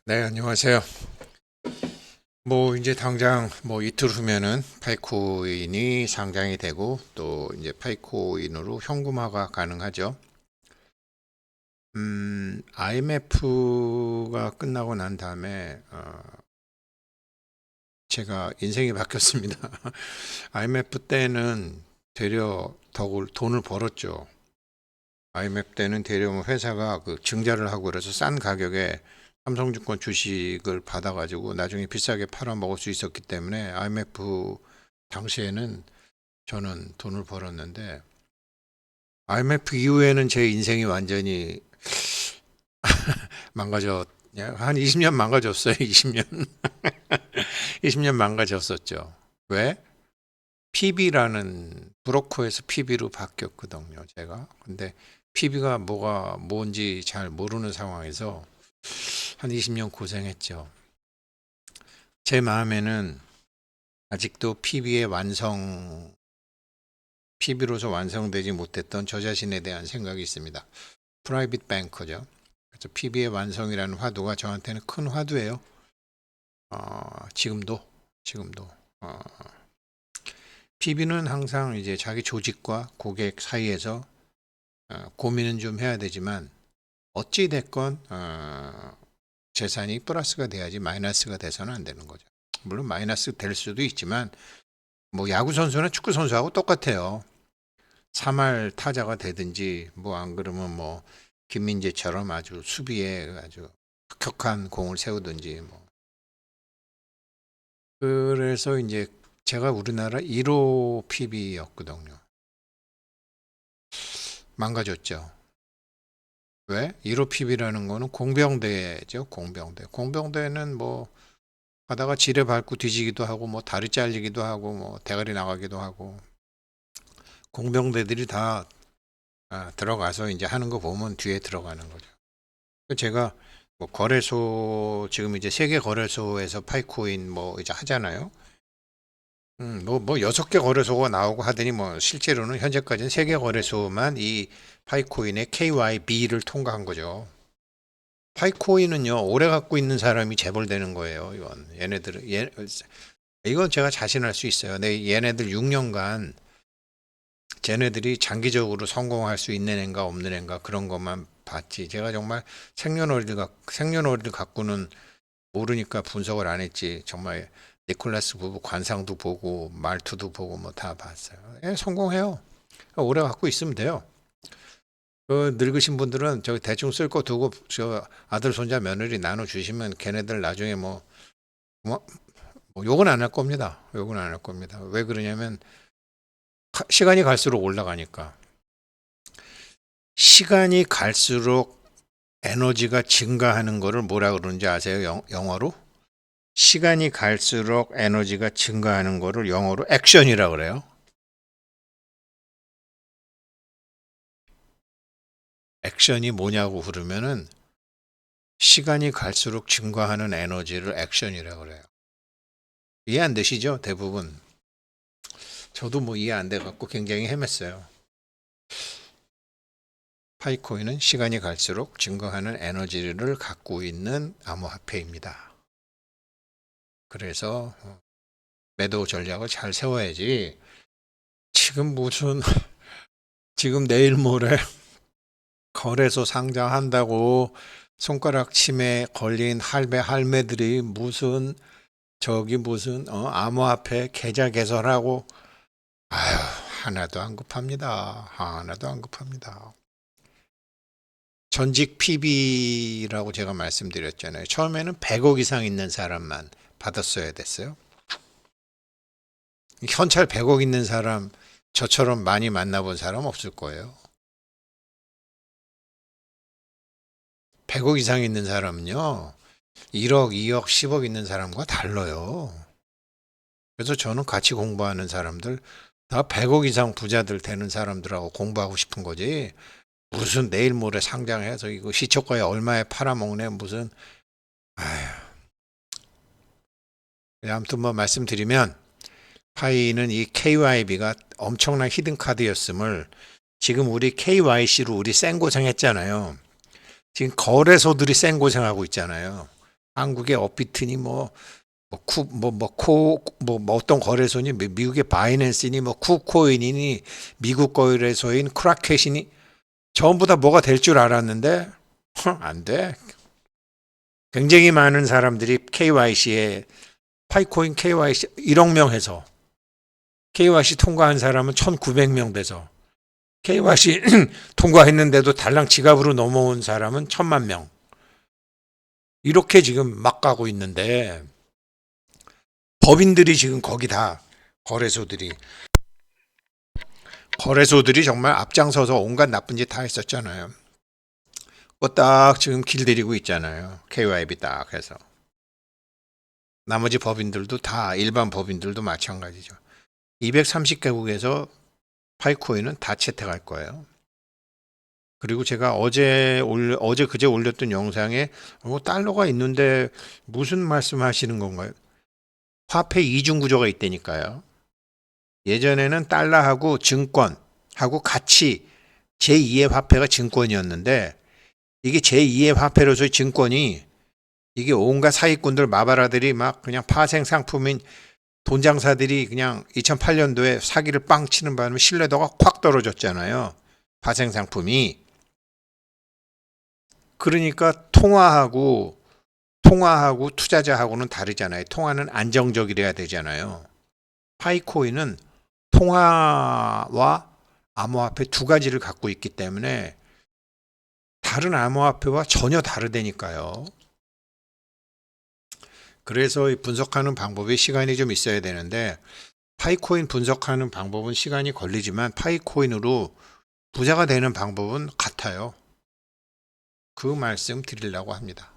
네, 안녕하세요. 뭐 이제 당장 뭐 이틀 후면은 파이코인이 상장이 되고 또 이제 파이코인으로 현금화가 가능하죠. IMF가 끝나고 난 다음에 제가 인생이 바뀌었습니다. IMF 때는 되려 더 돈을 벌었죠. IMF 때는 되려 뭐 회사가 그 증자를 하고 그래서 싼 가격에 삼성증권 주식을 받아가지고 나중에 비싸게 팔아 먹을 수 있었기 때문에 IMF 당시에는 저는 돈을 벌었는데 IMF 이후에는 제 인생이 완전히 망가졌, 한 20년 망가졌어요. 20년. 20년 망가졌었죠. 왜? PB라는 브로커에서 PB로 바뀌었거든요, 제가. 근데 PB가 뭐가 뭔지 잘 모르는 상황에서 한 20년 고생했죠. 제 마음에는 아직도 PB로서 완성되지 못했던 저 자신에 대한 생각이 있습니다. 프라이빗 뱅커죠. 그래서 PB의 완성이라는 화두가 저한테는 큰 화두예요. 지금도. PB는 항상 이제 자기 조직과 고객 사이에서 고민은 좀 해야 되지만 어찌 됐건 재산이 플러스가 돼야지 마이너스가 돼서는 안 되는 거죠. 물론 마이너스 될 수도 있지만 뭐 야구 선수나 축구 선수하고 똑같아요. 3할 타자가 되든지 뭐 안 그러면 뭐 김민재처럼 아주 수비에 아주 격한 공을 세우든지 뭐. 그래서 이제 제가 우리나라 1호 PB였거든요. 망가졌죠. 왜? 1호 PB라는 거는 공병대죠. 공병대. 공병대는 뭐 하다가 지뢰 밟고 뒤지기도 하고 뭐 다리 잘리기도 하고 뭐 대가리 나가기도 하고 공병대들이 다 들어가서 이제 하는 거 보면 뒤에 들어가는 거죠. 제가 뭐 거래소 지금 이제 세계 거래소에서 파이코인 뭐 이제 하잖아요. 뭐 6개 거래소가 나오고 하더니 뭐 실제로는 현재까지는 세계 거래소만 이 파이코인의 KYB를 통과한 거죠. 파이코인은요 오래 갖고 있는 사람이 재벌되는 거예요. 이건 제가 자신할 수 있어요. 얘네들 6년간 쟤네들이 장기적으로 성공할 수 있는 애인가 없는 애인가 그런 것만 봤지. 제가 정말 생년월일 갖고는 모르니까 분석을 안 했지. 정말 니콜라스 부부 관상도 보고 말투도 보고 뭐 다 봤어요. 성공해요. 오래 갖고 있으면 돼요. 그 늙으신 분들은 저 대충 쓸 거 두고 저 아들 손자 며느리 나눠 주시면 걔네들 나중에 뭐, 뭐 욕은 안 할 겁니다. 욕은 안 할 겁니다. 왜 그러냐면 시간이 갈수록 올라가니까. 시간이 갈수록 에너지가 증가하는 거를 뭐라 그러는지 아세요? 영어로? 시간이 갈수록 에너지가 증가하는 거를 영어로 액션이라 그래요. 액션이 뭐냐고 그러면은 시간이 갈수록 증가하는 에너지를 액션이라 그래요. 이해 안 되시죠? 대부분. 저도 뭐 이해 안 돼 갖고 굉장히 헤맸어요. 파이코인은 시간이 갈수록 증가하는 에너지를 갖고 있는 암호화폐입니다. 그래서 매도 전략을 잘 세워야지. 지금 지금 내일 모레 거래소 상장한다고 손가락 침에 걸린 할매들이 무슨 암호화폐 계좌 개설하고 아유 하나도 안 급합니다. 하나도 안 급합니다. 전직 PB라고 제가 말씀드렸잖아요. 처음에는 100억 이상 있는 사람만 받았어야 됐어요. 현찰 100억 있는 사람 저처럼 많이 만나본 사람 없을 거예요. 100억 이상 있는 사람은요. 1억, 2억, 10억 있는 사람과 달라요. 그래서 저는 같이 공부하는 사람들 다 100억 이상 부자들 되는 사람들하고 공부하고 싶은 거지. 무슨 내일 모레 상장해서 이거 시초가에 얼마에 팔아먹네 무슨 아휴. 아무튼 뭐 말씀드리면 파이는 이 KYB가 엄청난 히든 카드였음을 지금 우리 KYC로 우리 생고생 했잖아요. 지금 거래소들이 생고생하고 있잖아요. 한국의 업비트니 뭐 어떤 거래소니 미국의 바이낸스니 뭐 쿠코인이니 미국 거래소인 크라켓이니 전부 다 뭐가 될 줄 알았는데 안 돼. 굉장히 많은 사람들이 KYC에 파이코인 KYC 1억 명 해서 KYC 통과한 사람은 1,900명 돼서 KYC 통과했는데도 달랑 지갑으로 넘어온 사람은 1,000만 명. 이렇게 지금 막 가고 있는데 법인들이 지금 거기 다 거래소들이 정말 앞장서서 온갖 나쁜 짓 다 했었잖아요. 그거 딱 지금 길들이고 있잖아요. KYB 딱 해서. 나머지 법인들도 다 일반 법인들도 마찬가지죠. 230개국에서 파이코인은 다 채택할 거예요. 그리고 제가 어제 그제 올렸던 영상에 달러가 있는데 무슨 말씀하시는 건가요? 화폐 이중 구조가 있다니까요. 예전에는 달러하고 증권하고 같이 제2의 화폐가 증권이었는데 이게 제2의 화폐로서의 증권이 이게 온갖 사기꾼들 마바라들이 막 그냥 파생 상품인 돈장사들이 그냥 2008년도에 사기를 빵 치는 바람에 신뢰도가 확 떨어졌잖아요. 파생 상품이. 그러니까 통화하고 투자자하고는 다르잖아요. 통화는 안정적이어야 되잖아요. 파이코인은 통화와 암호화폐 두 가지를 갖고 있기 때문에 다른 암호화폐와 전혀 다르다니까요. 그래서 분석하는 방법에 시간이 좀 있어야 되는데 파이코인 분석하는 방법은 시간이 걸리지만 파이코인으로 부자가 되는 방법은 같아요. 그 말씀 드리려고 합니다.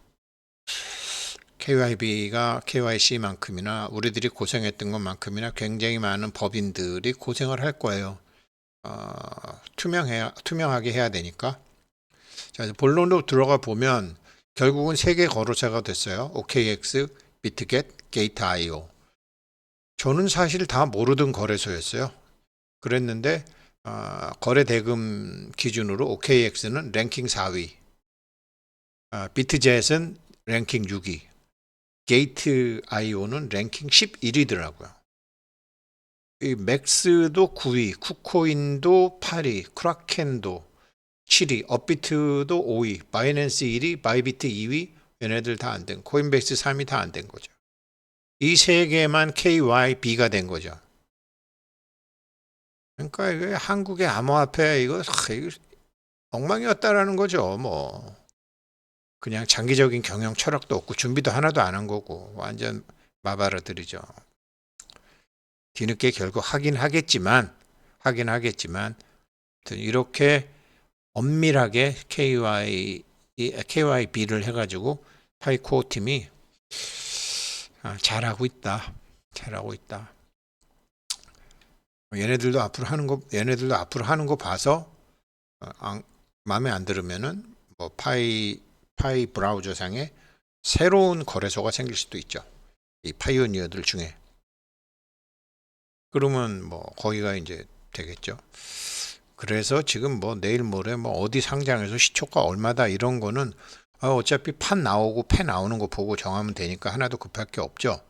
KYB가 KYC만큼이나 우리들이 고생했던 것만큼이나 굉장히 많은 법인들이 고생을 할 거예요. 투명하게 해야 되니까. 자, 본론으로 들어가 보면 결국은 세 개 거래소가 됐어요. OKX, 비트겟, 게이트.io. 저는 사실 다 모르던 거래소였어요. 그랬는데 거래 대금 기준으로 OKX는 랭킹 4위, 비트젯은 랭킹 6위, 게이트.io는 랭킹 11위더라고요. 이 맥스도 9위, 쿠코인도 8위, 크라켄도 7위, 업비트도 5위, 바이낸스 1위, 바이비트 2위, 얘네들 다 안 된, 코인베이스 3위 다 안 된 거죠. 이 세 개만 KYB가 된 거죠. 그러니까 이게 한국의 암호화폐 이거 엉망이었다라는 거죠. 뭐 그냥 장기적인 경영 철학도 없고 준비도 하나도 안 한 거고 완전 마바라들이죠. 뒤늦게 결국 하긴 하겠지만 이렇게 엄밀하게 KYB를 해가지고 파이코 팀이 잘하고 있다. 얘네들도 앞으로 하는 거 봐서 마음에 안 들으면은 뭐 파이 브라우저상에 새로운 거래소가 생길 수도 있죠. 이 파이오니어들 중에. 그러면 뭐 거기가 이제 되겠죠. 그래서 지금 뭐 내일 모레 뭐 어디 상장해서 시초가 얼마다 이런 거는 어차피 판 나오고 패 나오는 거 보고 정하면 되니까 하나도 급할 게 없죠.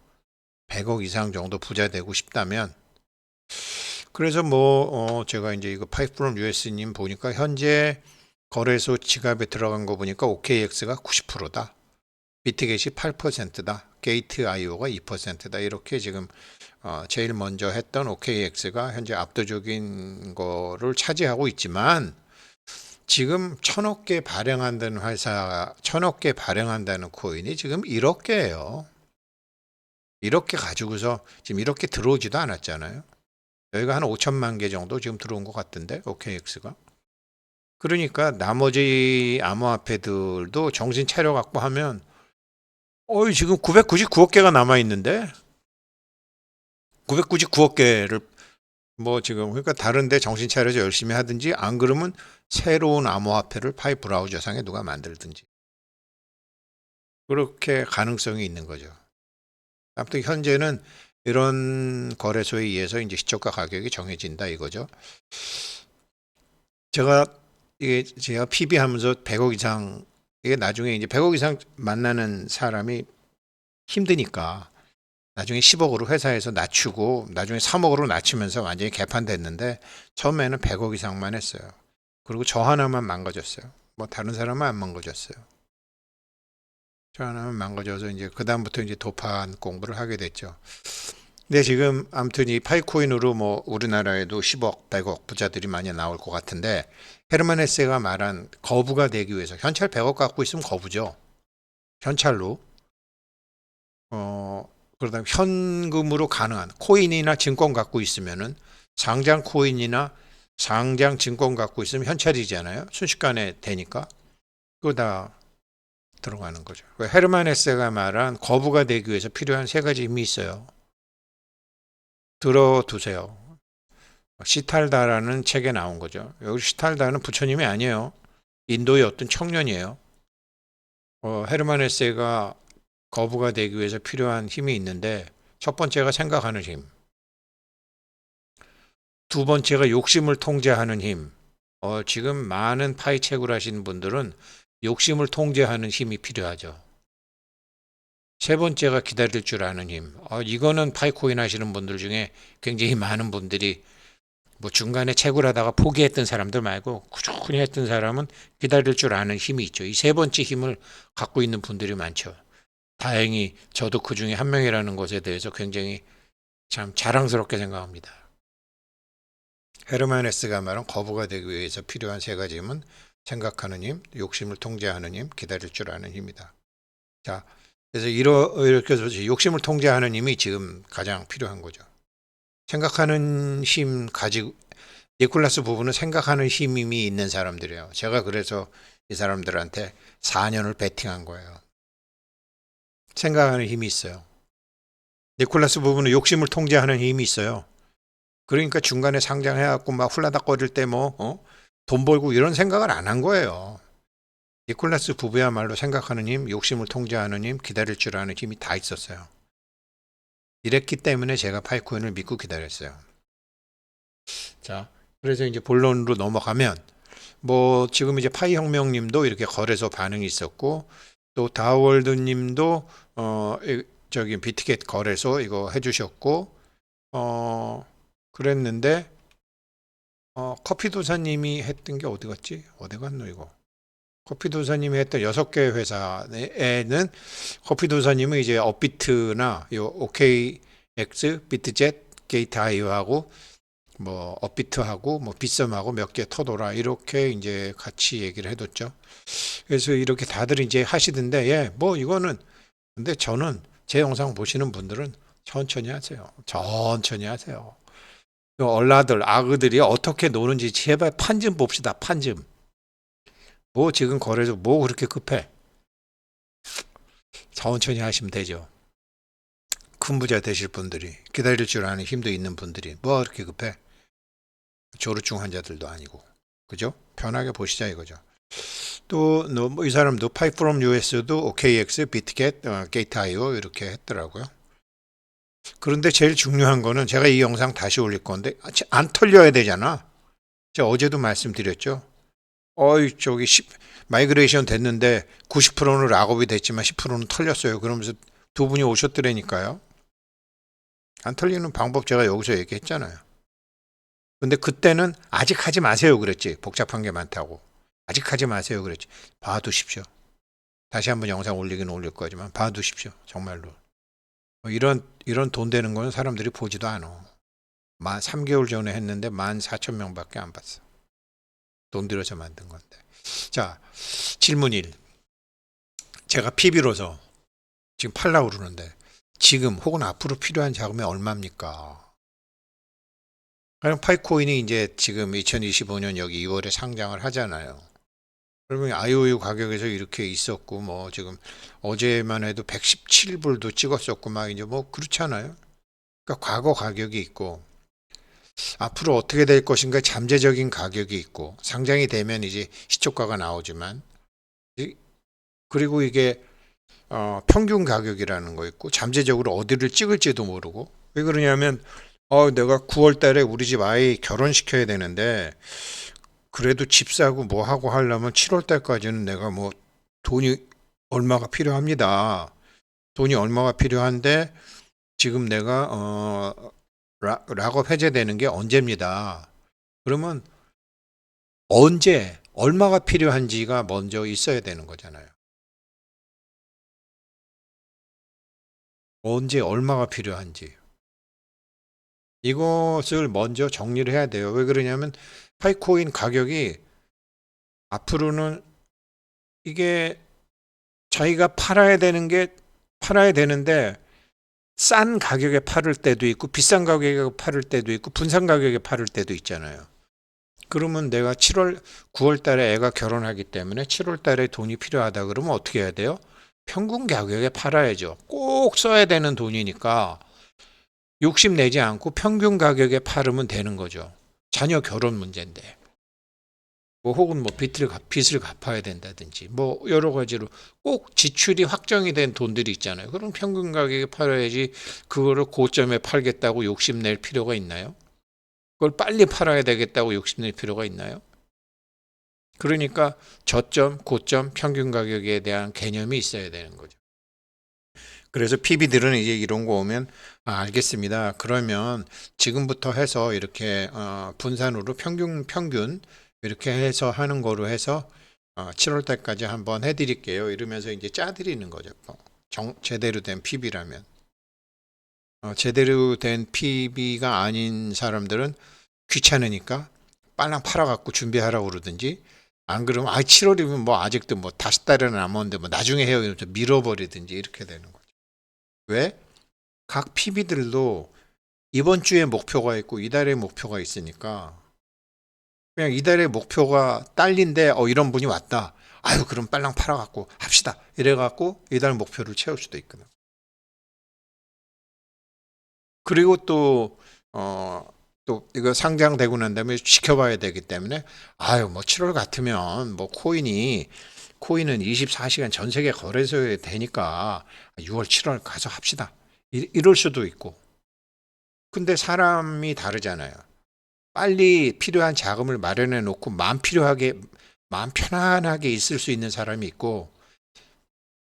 100억 이상 정도 부자 되고 싶다면. 그래서 뭐 제가 이제 이거 파이프롬 US님 보니까 현재 거래소 지갑에 들어간 거 보니까 OKX가 90%다. 비트겟이 8%다. 게이트.io가 2%다. 이렇게 지금 제일 먼저 했던 OKX가 현재 압도적인 거를 차지하고 있지만 지금 1,000억 개 발행한다는 회사, 1,000억 개 발행한다는 코인이 지금 1억 개예요. 이렇게 가지고서 지금 이렇게 들어오지도 않았잖아요. 여기가 한 5천만 개 정도 지금 들어온 것 같은데 OKX가. 그러니까 나머지 암호화폐들도 정신 차려 갖고 하면 지금 999억 개가 남아 있는데 999억 개를 뭐 지금 그러니까 다른데 정신 차려서 열심히 하든지 안 그러면 새로운 암호화폐를 파이 브라우저상에 누가 만들든지 그렇게 가능성이 있는 거죠. 아무튼 현재는 이런 거래소에 의해서 이제 시초가 가격이 정해진다 이거죠. 제가 PB 하면서 100억 이상 이게 나중에 이제 100억 이상 만나는 사람이 힘드니까 나중에 10억으로 회사에서 낮추고 나중에 3억으로 낮추면서 완전히 개판됐는데 처음에는 100억 이상만 했어요. 그리고 저 하나만 망가졌어요. 뭐 다른 사람은 안 망가졌어요. 저 하나만 망가져서 이제 그다음부터 이제 도판 공부를 하게 됐죠. 근데 지금 아무튼 이 파이코인으로 뭐 우리나라에도 10억, 100억 부자들이 많이 나올 것 같은데 헤르만 헤세가 말한 거부가 되기 위해서 현찰 100억 갖고 있으면 거부죠. 현찰로 그러다 현금으로 가능한 코인이나 증권 갖고 있으면은 상장 코인이나 상장 증권 갖고 있으면 현찰이잖아요. 순식간에 되니까 그거 다 들어가는 거죠. 헤르만 헤세가 말한 거부가 되기 위해서 필요한 세 가지 힘이 있어요. 들어두세요. 시탈다라는 책에 나온 거죠. 여기 시탈다는 부처님이 아니에요. 인도의 어떤 청년이에요. 헤르만 헤세가 거부가 되기 위해서 필요한 힘이 있는데 첫 번째가 생각하는 힘, 두 번째가 욕심을 통제하는 힘. 지금 많은 파이책을 하시는 분들은 욕심을 통제하는 힘이 필요하죠. 세 번째가 기다릴 줄 아는 힘. 이거는 파이코인 하시는 분들 중에 굉장히 많은 분들이 뭐 중간에 채굴하다가 포기했던 사람들 말고 꾸준히 했던 사람은 기다릴 줄 아는 힘이 있죠. 이 세 번째 힘을 갖고 있는 분들이 많죠. 다행히 저도 그 중에 한 명이라는 것에 대해서 굉장히 참 자랑스럽게 생각합니다. 헤르만 헤세가 말한 거부가 되기 위해서 필요한 세 가지 힘은 생각하는 힘, 욕심을 통제하는 힘, 기다릴 줄 아는 힘이다. 자, 그래서 이렇게 해서 욕심을 통제하는 힘이 지금 가장 필요한 거죠. 생각하는 힘 가지고 니콜라스 부부는 생각하는 힘이 있는 사람들이에요. 제가 그래서 이 사람들한테 4년을 베팅한 거예요. 생각하는 힘이 있어요. 니콜라스 부부는 욕심을 통제하는 힘이 있어요. 그러니까 중간에 상장해갖고 막 훌라닥거릴 때 돈 벌고 이런 생각을 안 한 거예요. 니콜라스 부부야말로 생각하는 힘, 욕심을 통제하는 힘, 기다릴 줄 아는 힘이 다 있었어요. 이랬기 때문에 제가 파이코인을 믿고 기다렸어요. 자, 그래서 이제 본론으로 넘어가면 뭐 지금 이제 파이 혁명님도 이렇게 거래소 반응이 있었고 또 다월드님도 저기 비트겟 거래소 이거 해주셨고 그랬는데 커피도사님이 했던 게 어디 갔지? 어디 갔노 이거? 커피도사님이 했던 6개 회사에는 커피도사님은 이제 업비트나 요 OKX, 비트젯, 게이트아이오하고 뭐 업비트하고 뭐 빗썸하고 몇 개 터돌아 이렇게 이제 같이 얘기를 해뒀죠. 그래서 이렇게 다들 이제 하시던데 뭐 이거는 근데 저는 제 영상 보시는 분들은 천천히 하세요. 천천히 하세요. 얼라들 아그들이 어떻게 노는지 제발 판 좀 봅시다. 판 좀. 뭐 지금 거래소 뭐 그렇게 급해? 천천히 하시면 되죠. 큰 부자 되실 분들이 기다릴 줄 아는 힘도 있는 분들이 뭐 그렇게 급해? 조루증 환자들도 아니고 그죠? 편하게 보시자 이거죠. 또 이 사람도 파이프롬 US도 OKX, 비트겟, 게이트아이오 이렇게 했더라고요. 그런데 제일 중요한 거는 제가 이 영상 다시 올릴 건데 안 털려야 되잖아. 제가 어제도 말씀드렸죠. 저기 마이그레이션 됐는데 90%는 락업이 됐지만 10%는 털렸어요. 그러면서 두 분이 오셨더라니까요. 안 털리는 방법 제가 여기서 얘기했잖아요. 근데 그때는 아직 하지 마세요 그랬지. 복잡한 게 많다고. 아직 하지 마세요 그랬지. 봐두십시오. 다시 한번 영상 올리긴 올릴 거지만 봐두십시오. 정말로. 이런 돈 되는 거는 사람들이 보지도 않아. 3개월 전에 했는데 14,000명밖에 안 봤어. 돈 들여서 만든 건데. 자, 질문 1. 제가 PB로서 지금 팔라고 그러는데 지금 혹은 앞으로 필요한 자금이 얼마입니까? 그럼 파이코인이 이제 지금 2025년 여기 2월에 상장을 하잖아요. 그러면 IOU 가격에서 이렇게 있었고 뭐 지금 어제만 해도 117불도 찍었었고 막 이제 뭐 그렇잖아요. 그러니까 과거 가격이 있고 앞으로 어떻게 될 것인가 잠재적인 가격이 있고 상장이 되면 이제 시초가가 나오지만 그리고 이게 평균 가격이라는 거 있고 잠재적으로 어디를 찍을지도 모르고 왜 그러냐면 내가 9월 달에 우리 집 아이 결혼시켜야 되는데 그래도 집 사고 뭐 하고 하려면 7월 달까지는 내가 뭐 돈이 얼마가 필요합니다. 돈이 얼마가 필요한데 지금 내가 락업 해제되는 게 언제입니다. 그러면 언제 얼마가 필요한지가 먼저 있어야 되는 거잖아요. 언제 얼마가 필요한지 이것을 먼저 정리를 해야 돼요. 왜 그러냐면 파이코인 가격이 앞으로는 이게 자기가 팔아야 되는데 싼 가격에 팔을 때도 있고 비싼 가격에 팔을 때도 있고 분산 가격에 팔을 때도 있잖아요. 그러면 내가 9월 달에 애가 결혼하기 때문에 7월 달에 돈이 필요하다 그러면 어떻게 해야 돼요? 평균 가격에 팔아야죠. 꼭 써야 되는 돈이니까 욕심내지 않고 평균 가격에 팔으면 되는 거죠. 자녀 결혼 문제인데. 뭐 혹은 뭐 빚을 갚아야 된다든지 뭐 여러 가지로 꼭 지출이 확정이 된 돈들이 있잖아요. 그럼 평균 가격에 팔아야지 그거를 고점에 팔겠다고 욕심낼 필요가 있나요? 그걸 빨리 팔아야 되겠다고 욕심낼 필요가 있나요? 그러니까 저점, 고점, 평균 가격에 대한 개념이 있어야 되는 거죠. 그래서 PB들은 이제 이런 거 오면 알겠습니다. 그러면 지금부터 해서 이렇게 분산으로 평균 이렇게 해서 하는 거로 해서 7월 달까지 한번 해드릴게요. 이러면서 이제 짜드리는 거죠. 제대로 된 PB라면. 제대로 된 PB가 아닌 사람들은 귀찮으니까 빨랑 팔아갖고 준비하라고 그러든지 안 그러면 7월이면 뭐 아직도 뭐 5달은 남았는데 뭐 나중에 해요 이러면서 밀어버리든지 이렇게 되는 거죠. 왜? 각 PB들도 이번 주에 목표가 있고 이달에 목표가 있으니까 그냥 이달에 목표가 딸린데 이런 분이 왔다. 아유 그럼 빨랑 팔아갖고 합시다. 이래갖고 이달 목표를 채울 수도 있거든. 그리고 또 이거 상장되고 난 다음에 지켜봐야 되기 때문에 아유 뭐 7월 같으면 뭐 코인은 24시간 전 세계 거래소에 되니까 6월 7월 가서 합시다. 이럴 수도 있고. 근데 사람이 다르잖아요. 빨리 필요한 자금을 마련해 놓고 마음 편안하게 있을 수 있는 사람이 있고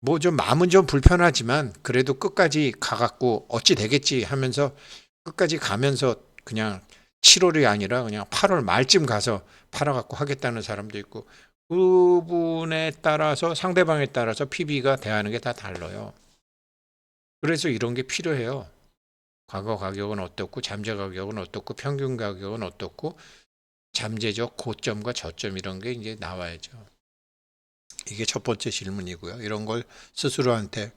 뭐 좀 마음은 좀 불편하지만 그래도 끝까지 가갖고 어찌 되겠지 하면서 끝까지 가면서 그냥 7월이 아니라 그냥 8월 말쯤 가서 팔아갖고 하겠다는 사람도 있고 그분에 따라서 상대방에 따라서 PB가 대하는 게 다 달라요. 그래서 이런 게 필요해요. 과거 가격은 어떻고 잠재 가격은 어떻고 평균 가격은 어떻고 잠재적 고점과 저점 이런 게 이제 나와야죠. 이게 첫 번째 질문이고요. 이런 걸 스스로한테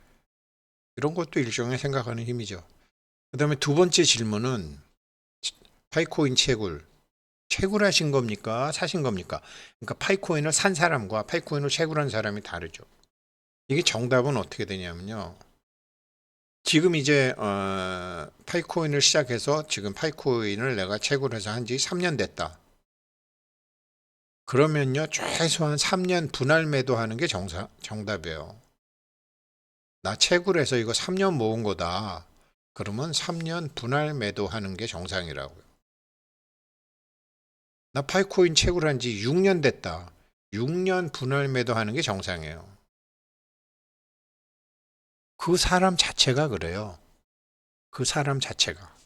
이런 것도 일종의 생각하는 힘이죠. 그다음에 두 번째 질문은 파이코인 채굴하신 겁니까? 사신 겁니까? 그러니까 파이코인을 산 사람과 파이코인을 채굴한 사람이 다르죠. 이게 정답은 어떻게 되냐면요. 지금 이제 파이코인을 시작해서 지금 파이코인을 내가 채굴해서 한 지 3년 됐다. 그러면요 최소한 3년 분할 매도하는 게 정답이에요. 나 채굴해서 이거 3년 모은 거다. 그러면 3년 분할 매도하는 게 정상이라고요. 나 파이코인 채굴한 지 6년 됐다. 6년 분할 매도하는 게 정상이에요. 그 사람 자체가 그래요. 그 사람 자체가.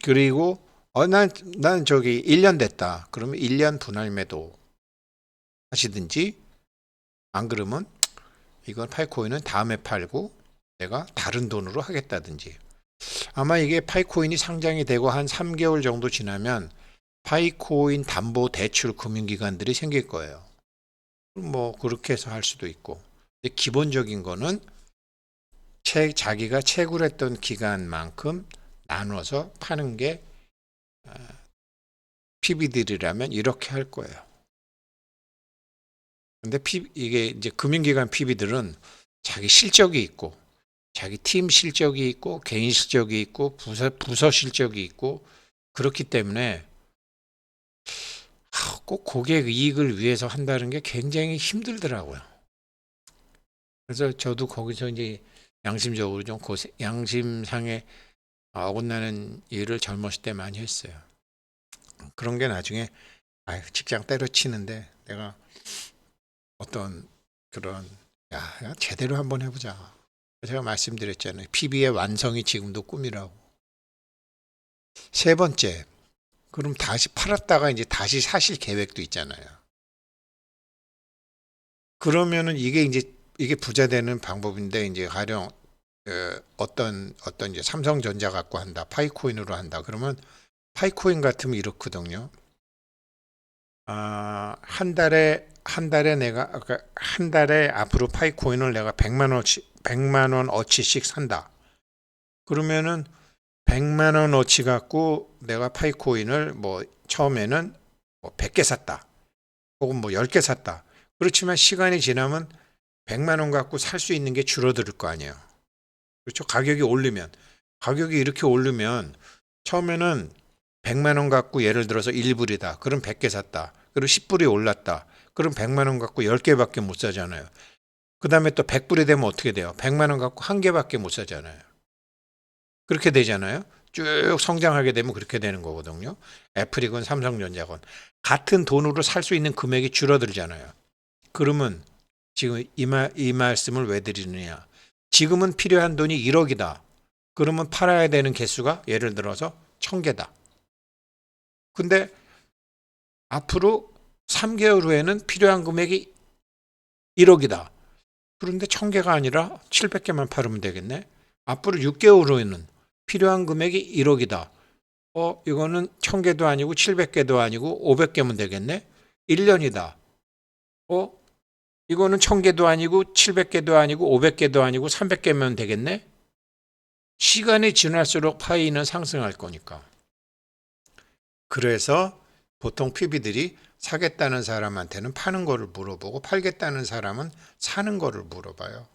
그리고 난 저기 1년 됐다. 그러면 1년 분할 매도 하시든지 안 그러면 이건 파이코인은 다음에 팔고 내가 다른 돈으로 하겠다든지. 아마 이게 파이코인이 상장이 되고 한 3개월 정도 지나면 파이코인 담보 대출 금융기관들이 생길 거예요. 뭐 그렇게 해서 할 수도 있고. 근데 기본적인 거는 자기가 채굴했던 기간만큼 나눠서 파는 게 PB들이라면 이렇게 할 거예요. 근데 이게 이제 금융기관 PB들은 자기 실적이 있고 자기 팀 실적이 있고 개인 실적이 있고 부서 실적이 있고 그렇기 때문에 꼭 고객 이익을 위해서 한다는 게 굉장히 힘들더라고요. 그래서 저도 거기서 이제 양심적으로 좀 양심상에 어긋나는 일을 젊었을 때 많이 했어요. 그런 게 나중에 직장 때려치는데 내가 어떤 그런 야, 제대로 한번 해보자. 제가 말씀드렸잖아요. PB의 완성이 지금도 꿈이라고. 세 번째, 그럼 다시 팔았다가 이제 다시 사실 계획도 있잖아요. 그러면은 이게 부자 되는 방법인데, 이제 가령 어떤 이제 삼성전자 갖고 한다, 파이코인으로 한다. 그러면 파이코인 같으면 이렇거든요. 한 달에 내가 그러니까 한 달에 앞으로 파이코인을 내가 100만 원어치씩 산다. 그러면은 100만 원어치 갖고 내가 파이코인을 뭐 처음에는 뭐 100개 샀다. 혹은 뭐 10개 샀다. 그렇지만 시간이 지나면 100만 원 갖고 살 수 있는 게 줄어들 거 아니에요. 그렇죠? 가격이 이렇게 오르면 처음에는 100만 원 갖고 예를 들어서 1불이다. 그럼 100개 샀다. 그리고 10불이 올랐다. 그럼 100만 원 갖고 10개밖에 못 사잖아요. 그 다음에 또 100불이 되면 어떻게 돼요? 100만 원 갖고 한 개밖에 못 사잖아요. 그렇게 되잖아요. 쭉 성장하게 되면 그렇게 되는 거거든요. 애플이건 삼성전자건 같은 돈으로 살 수 있는 금액이 줄어들잖아요. 그러면 지금 이 말씀을 왜 드리느냐? 지금은 필요한 돈이 1억이다. 그러면 팔아야 되는 개수가 예를 들어서 1000개다. 근데 앞으로 3개월 후에는 필요한 금액이 1억이다. 그런데 1000개가 아니라 700개만 팔으면 되겠네. 앞으로 6개월 후에는 필요한 금액이 1억이다. 이거는 1000개도 아니고 700개도 아니고 500개면 되겠네. 1년이다. 이거는 1000개도 아니고 700개도 아니고 500개도 아니고 300개면 되겠네. 시간이 지날수록 파이는 상승할 거니까. 그래서 보통 PB들이 사겠다는 사람한테는 파는 거를 물어보고 팔겠다는 사람은 사는 거를 물어봐요.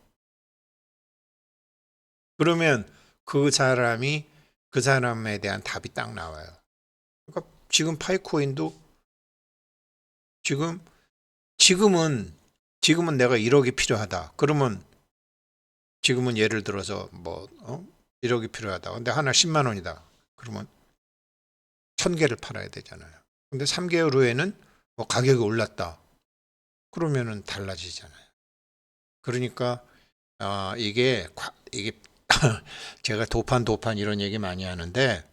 그러면 그 사람에 대한 답이 딱 나와요. 그러니까 지금 파이코인도 지금은 내가 1억이 필요하다. 그러면 지금은 예를 들어서 1억이 필요하다. 근데 하나 10만 원이다. 그러면 1000개를 팔아야 되잖아요. 근데 3개월 후에는 뭐 가격이 올랐다. 그러면은 달라지잖아요. 그러니까 이게 제가 도판 이런 얘기 많이 하는데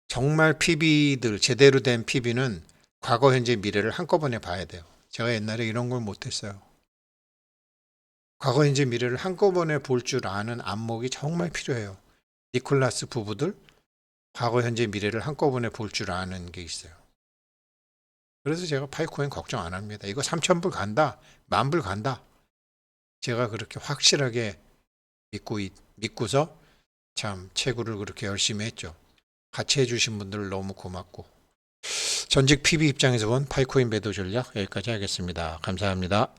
정말 PB들 제대로 된 PB는 과거, 현재, 미래를 한꺼번에 봐야 돼요. 제가 옛날에 이런 걸 못했어요. 과거, 현재, 미래를 한꺼번에 볼 줄 아는 안목이 정말 필요해요. 니콜라스 부부들 과거, 현재, 미래를 한꺼번에 볼 줄 아는 게 있어요. 그래서 제가 파이코인 걱정 안 합니다. 이거 3,000불 간다, 10,000불 간다. 제가 그렇게 확실하게 믿고서 참 채굴을 그렇게 열심히 했죠. 같이 해주신 분들 너무 고맙고. 전직 PB 입장에서 본 파이코인 매도 전략 여기까지 하겠습니다. 감사합니다.